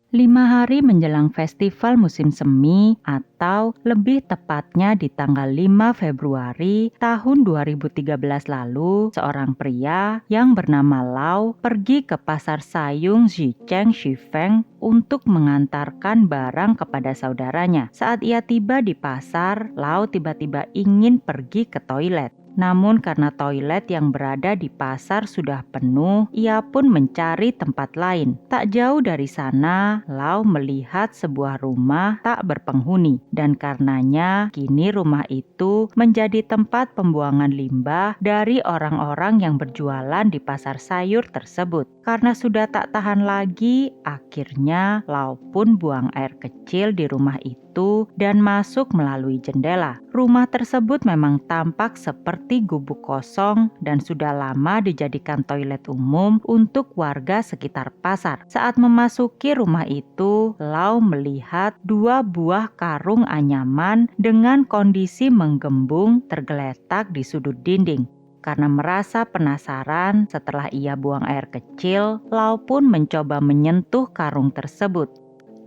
5 hari menjelang festival musim semi atau lebih tepatnya di tanggal 5 Februari tahun 2013 lalu, seorang pria yang bernama Lau pergi ke pasar Sayung Zicheng Shifeng untuk mengantarkan barang kepada saudaranya. Saat ia tiba di pasar, Lau tiba-tiba ingin pergi ke toilet. Namun karena toilet yang berada di pasar sudah penuh, ia pun mencari tempat lain. Tak jauh dari sana, Lau melihat sebuah rumah tak berpenghuni dan karenanya kini rumah itu menjadi tempat pembuangan limbah dari orang-orang yang berjualan di pasar sayur tersebut. Karena sudah tak tahan lagi, akhirnya Lau pun buang air kecil di rumah itu dan masuk melalui jendela. Rumah tersebut memang tampak seperti gubuk kosong dan sudah lama dijadikan toilet umum untuk warga sekitar pasar. Saat memasuki rumah itu, Lau melihat 2 buah karung anyaman dengan kondisi menggembung tergeletak di sudut dinding. Karena merasa penasaran setelah ia buang air kecil, Lau pun mencoba menyentuh karung tersebut.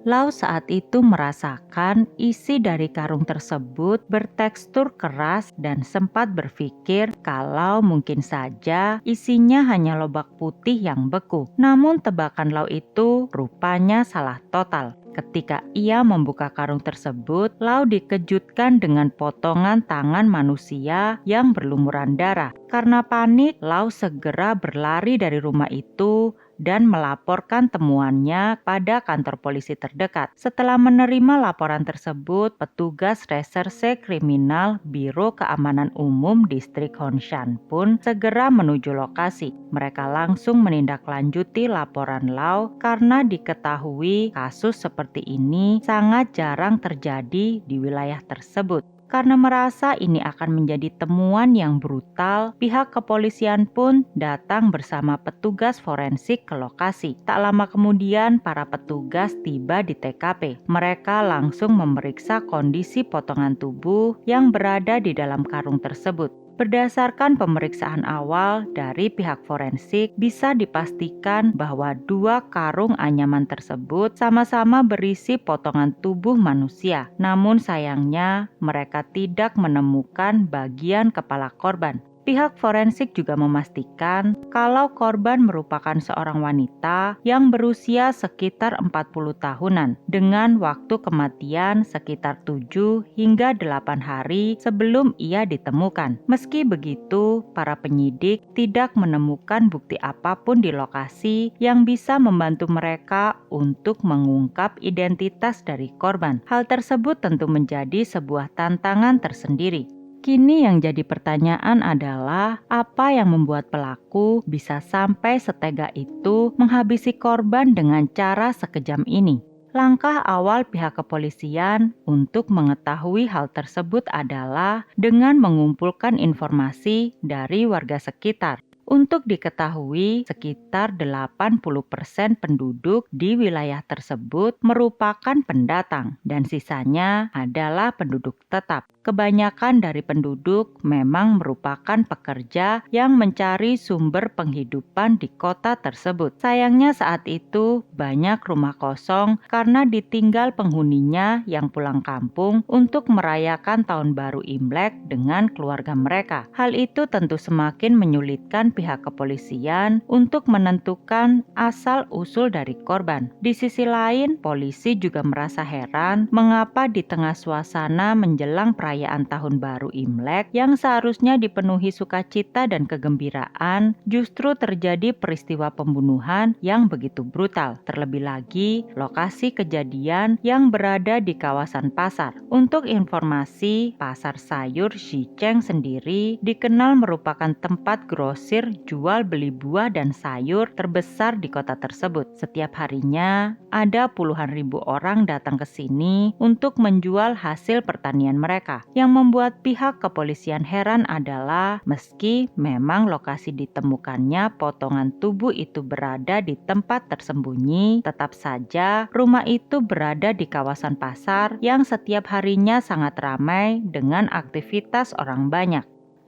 Lau saat itu merasakan isi dari karung tersebut bertekstur keras dan sempat berpikir kalau mungkin saja isinya hanya lobak putih yang beku. Namun tebakan Lau itu rupanya salah total. Ketika ia membuka karung tersebut, Lau dikejutkan dengan potongan tangan manusia yang berlumuran darah. Karena panik, Lau segera berlari dari rumah itu dan melaporkan temuannya pada kantor polisi terdekat. Setelah menerima laporan tersebut, petugas reserse kriminal Biro Keamanan Umum Distrik Hongshan pun segera menuju lokasi. Mereka langsung menindaklanjuti laporan Lau karena diketahui kasus seperti ini sangat jarang terjadi di wilayah tersebut. Karena merasa ini akan menjadi temuan yang brutal, pihak kepolisian pun datang bersama petugas forensik ke lokasi. Tak lama kemudian, para petugas tiba di TKP. Mereka langsung memeriksa kondisi potongan tubuh yang berada di dalam karung tersebut. Berdasarkan pemeriksaan awal dari pihak forensik, bisa dipastikan bahwa 2 karung anyaman tersebut sama-sama berisi potongan tubuh manusia. Namun sayangnya, mereka tidak menemukan bagian kepala korban. Pihak forensik juga memastikan kalau korban merupakan seorang wanita yang berusia sekitar 40 tahunan dengan waktu kematian sekitar 7 hingga 8 hari sebelum ia ditemukan. Meski begitu, para penyidik tidak menemukan bukti apapun di lokasi yang bisa membantu mereka untuk mengungkap identitas dari korban. Hal tersebut tentu menjadi sebuah tantangan tersendiri. Kini yang jadi pertanyaan adalah apa yang membuat pelaku bisa sampai setega itu menghabisi korban dengan cara sekejam ini. Langkah awal pihak kepolisian untuk mengetahui hal tersebut adalah dengan mengumpulkan informasi dari warga sekitar. Untuk diketahui, sekitar 80% penduduk di wilayah tersebut merupakan pendatang dan sisanya adalah penduduk tetap. Kebanyakan dari penduduk memang merupakan pekerja yang mencari sumber penghidupan di kota tersebut. Sayangnya saat itu banyak rumah kosong karena ditinggal penghuninya yang pulang kampung untuk merayakan tahun baru Imlek dengan keluarga mereka. Hal itu tentu semakin menyulitkan pihak kepolisian untuk menentukan asal-usul dari korban. Di sisi lain, polisi juga merasa heran mengapa di tengah suasana menjelang perayaan tahun baru Imlek yang seharusnya dipenuhi sukacita dan kegembiraan, justru terjadi peristiwa pembunuhan yang begitu brutal. Terlebih lagi, lokasi kejadian yang berada di kawasan pasar. Untuk informasi, pasar sayur Xicheng sendiri dikenal merupakan tempat grosir jual beli buah dan sayur terbesar di kota tersebut. Setiap harinya, ada puluhan ribu orang datang ke sini untuk menjual hasil pertanian mereka. Yang membuat pihak kepolisian heran adalah meski memang lokasi ditemukannya potongan tubuh itu berada di tempat tersembunyi, tetap saja rumah itu berada di kawasan pasar yang setiap harinya sangat ramai dengan aktivitas orang banyak.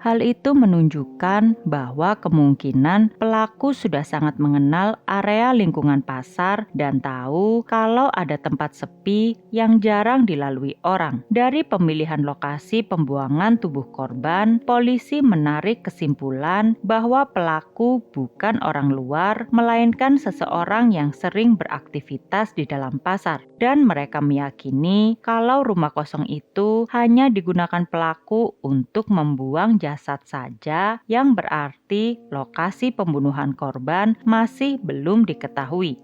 Hal itu menunjukkan bahwa kemungkinan pelaku sudah sangat mengenal area lingkungan pasar dan tahu kalau ada tempat sepi yang jarang dilalui orang. Dari pemilihan lokasi pembuangan tubuh korban, polisi menarik kesimpulan bahwa pelaku bukan orang luar, melainkan seseorang yang sering beraktivitas di dalam pasar. Dan mereka meyakini kalau rumah kosong itu hanya digunakan pelaku untuk membuang jasad saja, yang berarti lokasi pembunuhan korban masih belum diketahui.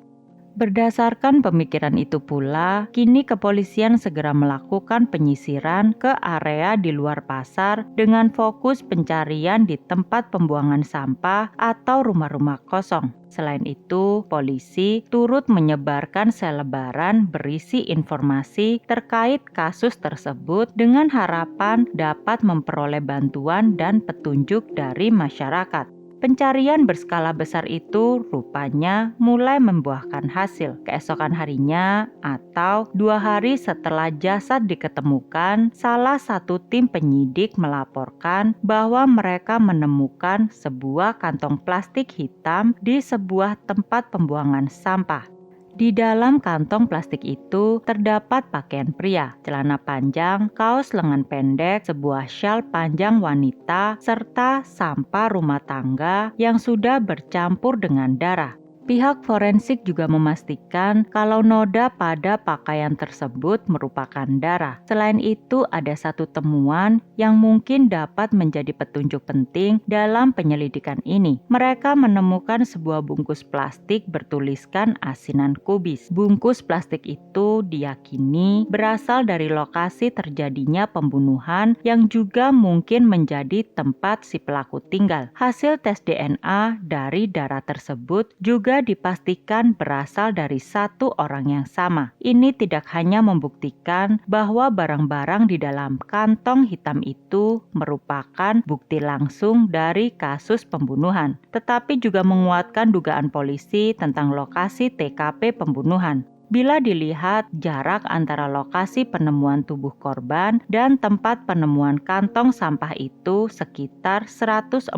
Berdasarkan pemikiran itu pula, kini kepolisian segera melakukan penyisiran ke area di luar pasar dengan fokus pencarian di tempat pembuangan sampah atau rumah-rumah kosong. Selain itu, polisi turut menyebarkan selebaran berisi informasi terkait kasus tersebut dengan harapan dapat memperoleh bantuan dan petunjuk dari masyarakat. Pencarian berskala besar itu rupanya mulai membuahkan hasil. Keesokan harinya atau 2 hari setelah jasad diketemukan, salah satu tim penyidik melaporkan bahwa mereka menemukan sebuah kantong plastik hitam di sebuah tempat pembuangan sampah. Di dalam kantong plastik itu terdapat pakaian pria, celana panjang, kaos lengan pendek, sebuah syal panjang wanita, serta sampah rumah tangga yang sudah bercampur dengan darah. Pihak forensik juga memastikan kalau noda pada pakaian tersebut merupakan darah. Selain itu, ada satu temuan yang mungkin dapat menjadi petunjuk penting dalam penyelidikan ini. Mereka menemukan sebuah bungkus plastik bertuliskan asinan kubis. Bungkus plastik itu diyakini berasal dari lokasi terjadinya pembunuhan yang juga mungkin menjadi tempat si pelaku tinggal. Hasil tes DNA dari darah tersebut juga dipastikan berasal dari satu orang yang sama. Ini tidak hanya membuktikan bahwa barang-barang di dalam kantong hitam itu merupakan bukti langsung dari kasus pembunuhan, tetapi juga menguatkan dugaan polisi tentang lokasi TKP pembunuhan. Bila dilihat jarak antara lokasi penemuan tubuh korban dan tempat penemuan kantong sampah itu sekitar 147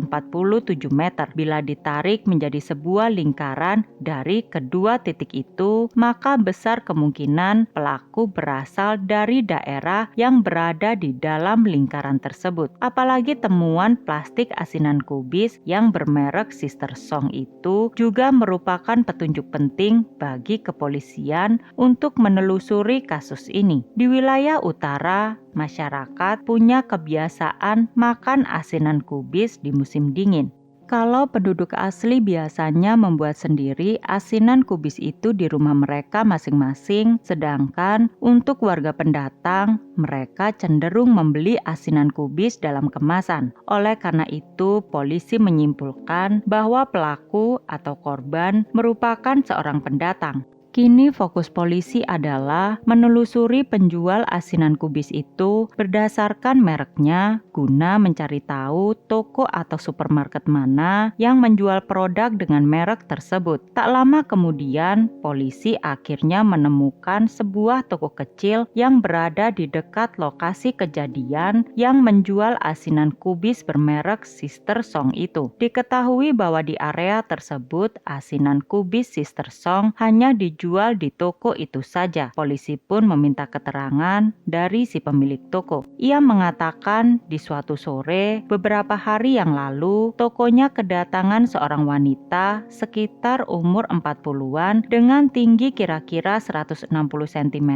meter. Bila ditarik menjadi sebuah lingkaran dari kedua titik itu, maka besar kemungkinan pelaku berasal dari daerah yang berada di dalam lingkaran tersebut. Apalagi temuan plastik asinan kubis yang bermerek Sister Song itu juga merupakan petunjuk penting bagi kepolisian untuk menelusuri kasus ini. Di wilayah utara, masyarakat punya kebiasaan makan asinan kubis di musim dingin. Kalau penduduk asli biasanya membuat sendiri asinan kubis itu di rumah mereka masing-masing, sedangkan untuk warga pendatang, mereka cenderung membeli asinan kubis dalam kemasan. Oleh karena itu, polisi menyimpulkan bahwa pelaku atau korban merupakan seorang pendatang. Kini fokus polisi adalah menelusuri penjual asinan kubis itu berdasarkan mereknya guna mencari tahu toko atau supermarket mana yang menjual produk dengan merek tersebut. Tak lama kemudian, polisi akhirnya menemukan sebuah toko kecil yang berada di dekat lokasi kejadian yang menjual asinan kubis bermerek Sister Song itu. Diketahui bahwa di area tersebut asinan kubis Sister Song hanya dijual di toko itu saja. Polisi pun meminta keterangan dari si pemilik toko. Ia mengatakan di suatu sore beberapa hari yang lalu tokonya kedatangan seorang wanita sekitar umur 40-an dengan tinggi kira-kira 160 cm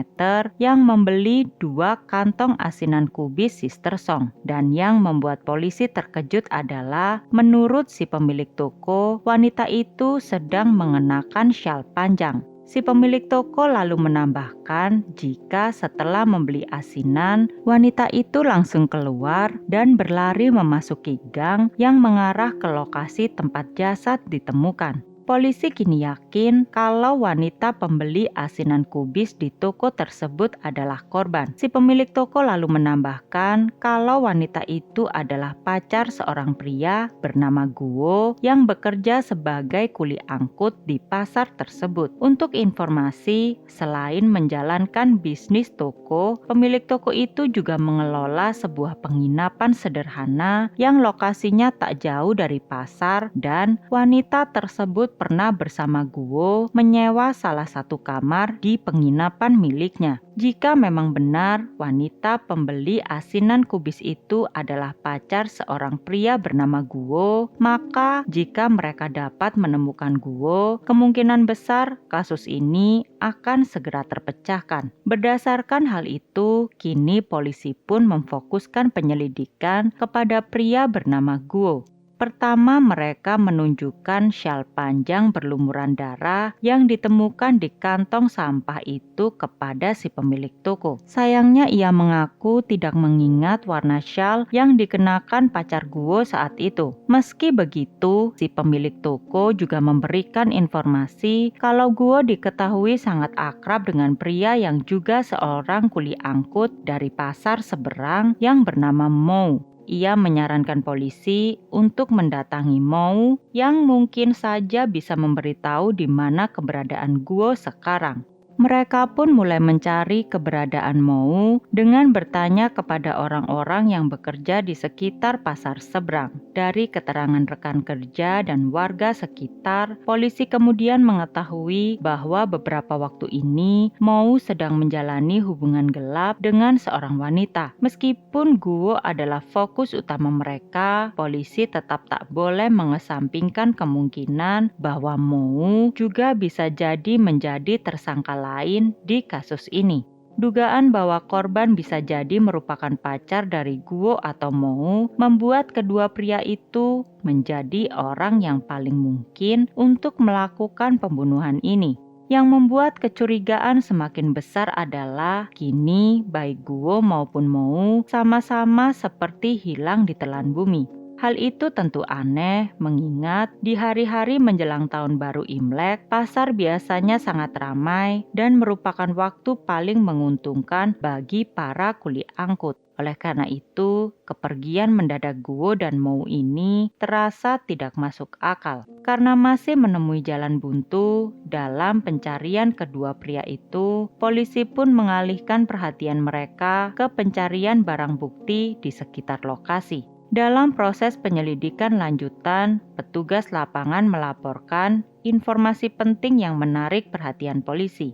yang membeli 2 kantong asinan kubis Sister Song. Dan yang membuat polisi terkejut adalah menurut si pemilik toko, wanita itu sedang mengenakan syal panjang. Si pemilik toko lalu menambahkan jika setelah membeli asinan, wanita itu langsung keluar dan berlari memasuki gang yang mengarah ke lokasi tempat jasad ditemukan. Polisi kini yakin kalau wanita pembeli asinan kubis di toko tersebut adalah korban. Si pemilik toko lalu menambahkan kalau wanita itu adalah pacar seorang pria bernama Guo yang bekerja sebagai kuli angkut di pasar tersebut. Untuk informasi, selain menjalankan bisnis toko, pemilik toko itu juga mengelola sebuah penginapan sederhana yang lokasinya tak jauh dari pasar, dan wanita tersebut pernah bersama Guo menyewa salah satu kamar di penginapan miliknya. Jika memang benar wanita pembeli asinan kubis itu adalah pacar seorang pria bernama Guo, maka jika mereka dapat menemukan Guo, kemungkinan besar kasus ini akan segera terpecahkan. Berdasarkan hal itu, kini polisi pun memfokuskan penyelidikan kepada pria bernama Guo. Pertama, mereka menunjukkan syal panjang berlumuran darah yang ditemukan di kantong sampah itu kepada si pemilik toko. Sayangnya ia mengaku tidak mengingat warna syal yang dikenakan pacar Guo saat itu. Meski begitu, si pemilik toko juga memberikan informasi kalau Guo diketahui sangat akrab dengan pria yang juga seorang kuli angkut dari pasar seberang yang bernama Mo. Ia menyarankan polisi untuk mendatangi Mo yang mungkin saja bisa memberitahu di mana keberadaan Guo sekarang. Mereka pun mulai mencari keberadaan Mo dengan bertanya kepada orang-orang yang bekerja di sekitar pasar seberang. Dari keterangan rekan kerja dan warga sekitar, polisi kemudian mengetahui bahwa beberapa waktu ini Mo sedang menjalani hubungan gelap dengan seorang wanita. Meskipun Guo adalah fokus utama mereka, polisi tetap tak boleh mengesampingkan kemungkinan bahwa Mo juga bisa jadi menjadi tersangka lain di kasus ini. Dugaan bahwa korban bisa jadi merupakan pacar dari Guo atau Mo membuat kedua pria itu menjadi orang yang paling mungkin untuk melakukan pembunuhan ini. Yang membuat kecurigaan semakin besar adalah kini baik Guo maupun Mo sama-sama seperti hilang ditelan bumi. Hal itu tentu aneh mengingat di hari-hari menjelang tahun baru Imlek, pasar biasanya sangat ramai dan merupakan waktu paling menguntungkan bagi para kuli angkut. Oleh karena itu, kepergian mendadak Guo dan Mo ini terasa tidak masuk akal. Karena masih menemui jalan buntu dalam pencarian kedua pria itu, polisi pun mengalihkan perhatian mereka ke pencarian barang bukti di sekitar lokasi. Dalam proses penyelidikan lanjutan, petugas lapangan melaporkan informasi penting yang menarik perhatian polisi.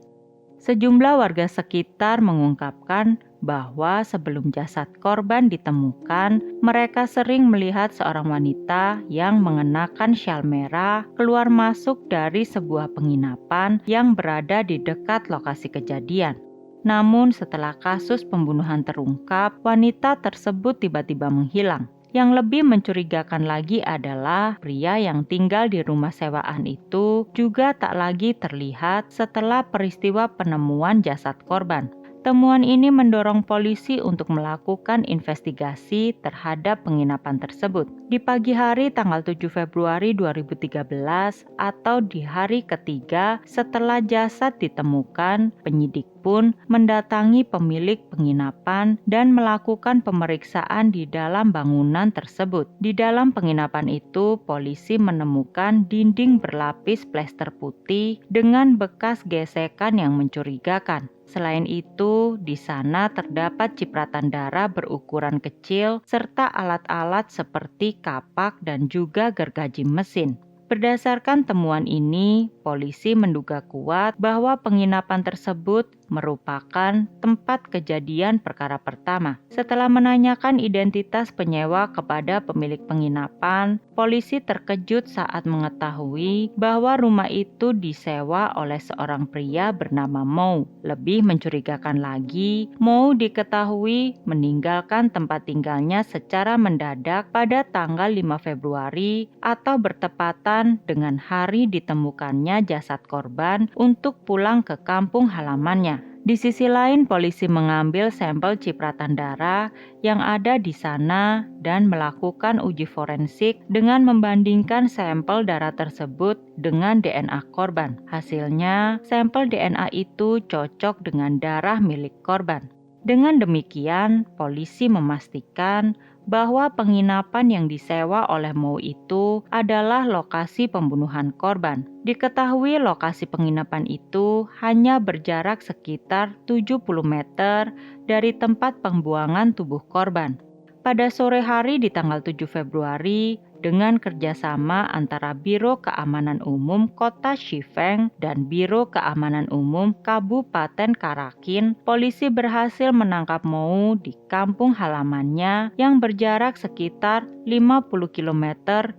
Sejumlah warga sekitar mengungkapkan bahwa sebelum jasad korban ditemukan, mereka sering melihat seorang wanita yang mengenakan syal merah keluar masuk dari sebuah penginapan yang berada di dekat lokasi kejadian. Namun setelah kasus pembunuhan terungkap, wanita tersebut tiba-tiba menghilang. Yang lebih mencurigakan lagi adalah pria yang tinggal di rumah sewaan itu juga tak lagi terlihat setelah peristiwa penemuan jasad korban. Temuan ini mendorong polisi untuk melakukan investigasi terhadap penginapan tersebut. Di pagi hari tanggal 7 Februari 2013 atau di hari ketiga setelah jasad ditemukan, penyidik pun mendatangi pemilik penginapan dan melakukan pemeriksaan di dalam bangunan tersebut. Di dalam penginapan itu, polisi menemukan dinding berlapis plester putih dengan bekas gesekan yang mencurigakan. Selain itu, di sana terdapat cipratan darah berukuran kecil serta alat-alat seperti kapak dan juga gergaji mesin. Berdasarkan temuan ini, polisi menduga kuat bahwa penginapan tersebut merupakan tempat kejadian perkara pertama. Setelah menanyakan identitas penyewa kepada pemilik penginapan, polisi terkejut saat mengetahui bahwa rumah itu disewa oleh seorang pria bernama Mo. Lebih mencurigakan lagi, Mo diketahui meninggalkan tempat tinggalnya secara mendadak pada tanggal 5 Februari atau bertepatan dengan hari ditemukannya jasad korban untuk pulang ke kampung halamannya. Di sisi lain, polisi mengambil sampel cipratan darah yang ada di sana dan melakukan uji forensik dengan membandingkan sampel darah tersebut dengan DNA korban. Hasilnya, sampel DNA itu cocok dengan darah milik korban. Dengan demikian, polisi memastikan bahwa penginapan yang disewa oleh Mo itu adalah lokasi pembunuhan korban. Diketahui lokasi penginapan itu hanya berjarak sekitar 70 meter dari tempat pembuangan tubuh korban. Pada sore hari di tanggal 7 Februari, dengan kerjasama antara Biro Keamanan Umum Kota Shifeng dan Biro Keamanan Umum Kabupaten Karakin, polisi berhasil menangkap Mo di kampung halamannya yang berjarak sekitar 50 km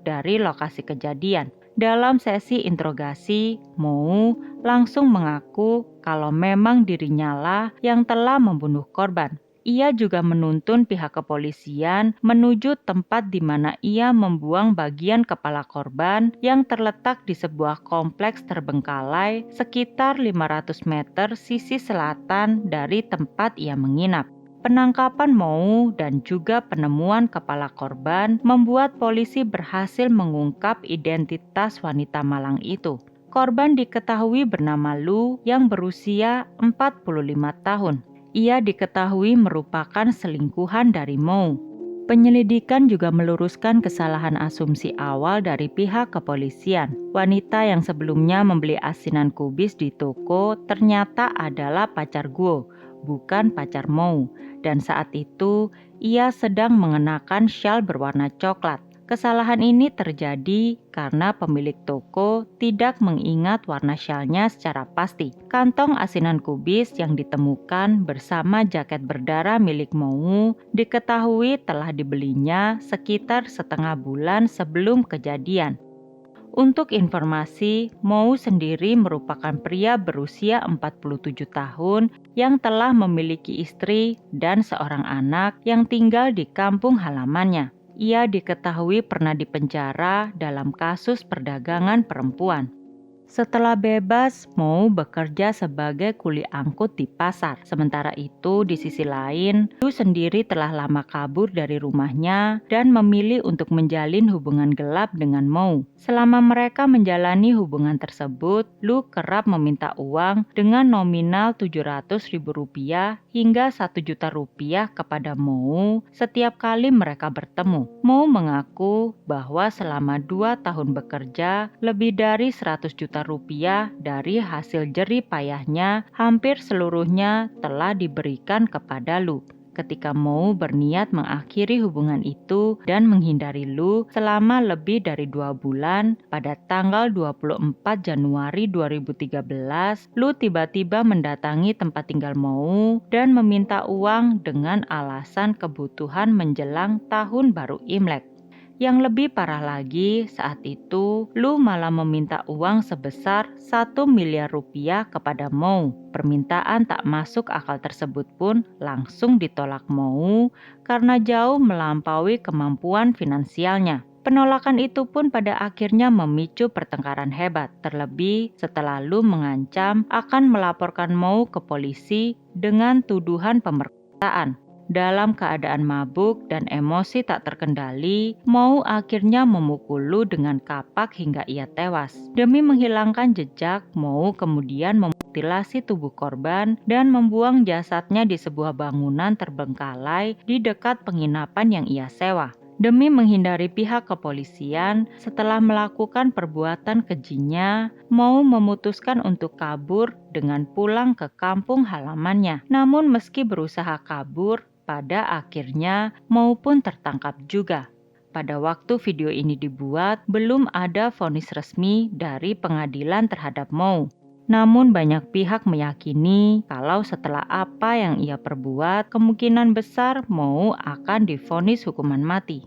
dari lokasi kejadian. Dalam sesi interogasi, Mo langsung mengaku kalau memang dirinya lah yang telah membunuh korban. Ia juga menuntun pihak kepolisian menuju tempat di mana ia membuang bagian kepala korban yang terletak di sebuah kompleks terbengkalai sekitar 500 meter sisi selatan dari tempat ia menginap. Penangkapan Mo dan juga penemuan kepala korban membuat polisi berhasil mengungkap identitas wanita malang itu. Korban diketahui bernama Lu yang berusia 45 tahun. Ia diketahui merupakan selingkuhan dari Mo. Penyelidikan juga meluruskan kesalahan asumsi awal dari pihak kepolisian. Wanita yang sebelumnya membeli asinan kubis di toko ternyata adalah pacar Guo, bukan pacar Mo. Dan saat itu, ia sedang mengenakan syal berwarna coklat. Kesalahan ini terjadi karena pemilik toko tidak mengingat warna syalnya secara pasti. Kantong asinan kubis yang ditemukan bersama jaket berdarah milik Mo diketahui telah dibelinya sekitar setengah bulan sebelum kejadian. Untuk informasi, Mo sendiri merupakan pria berusia 47 tahun yang telah memiliki istri dan seorang anak yang tinggal di kampung halamannya. Ia diketahui pernah dipenjara dalam kasus perdagangan perempuan. Setelah bebas, Mo bekerja sebagai kuli angkut di pasar. Sementara itu, di sisi lain, Lu sendiri telah lama kabur dari rumahnya dan memilih untuk menjalin hubungan gelap dengan Mo. Selama mereka menjalani hubungan tersebut, Lu kerap meminta uang dengan nominal Rp700.000 hingga Rp1 juta kepada Mo setiap kali mereka bertemu. Mo mengaku bahwa selama 2 tahun bekerja, lebih dari Rp100 juta dari hasil jerih payahnya hampir seluruhnya telah diberikan kepada Lu. Ketika Mo berniat mengakhiri hubungan itu dan menghindari Lu selama lebih dari 2 bulan, pada tanggal 24 Januari 2013, Lu tiba-tiba mendatangi tempat tinggal Mo dan meminta uang dengan alasan kebutuhan menjelang tahun baru Imlek. Yang lebih parah lagi, saat itu Lu malah meminta uang sebesar Rp1 miliar kepada Mo. Permintaan tak masuk akal tersebut pun langsung ditolak Mo karena jauh melampaui kemampuan finansialnya. Penolakan itu pun pada akhirnya memicu pertengkaran hebat, terlebih setelah Lu mengancam akan melaporkan Mo ke polisi dengan tuduhan pemerkosaan. Dalam keadaan mabuk dan emosi tak terkendali, Mo akhirnya memukul Lu dengan kapak hingga ia tewas. Demi menghilangkan jejak, Mo kemudian memutilasi tubuh korban dan membuang jasadnya di sebuah bangunan terbengkalai di dekat penginapan yang ia sewa. Demi menghindari pihak kepolisian, setelah melakukan perbuatan kejinya, Mo memutuskan untuk kabur dengan pulang ke kampung halamannya. Namun meski berusaha kabur, pada akhirnya Mo pun tertangkap juga. Pada waktu video ini dibuat, belum ada vonis resmi dari pengadilan terhadap Mo. Namun banyak pihak meyakini kalau setelah apa yang ia perbuat, kemungkinan besar Mo akan divonis hukuman mati.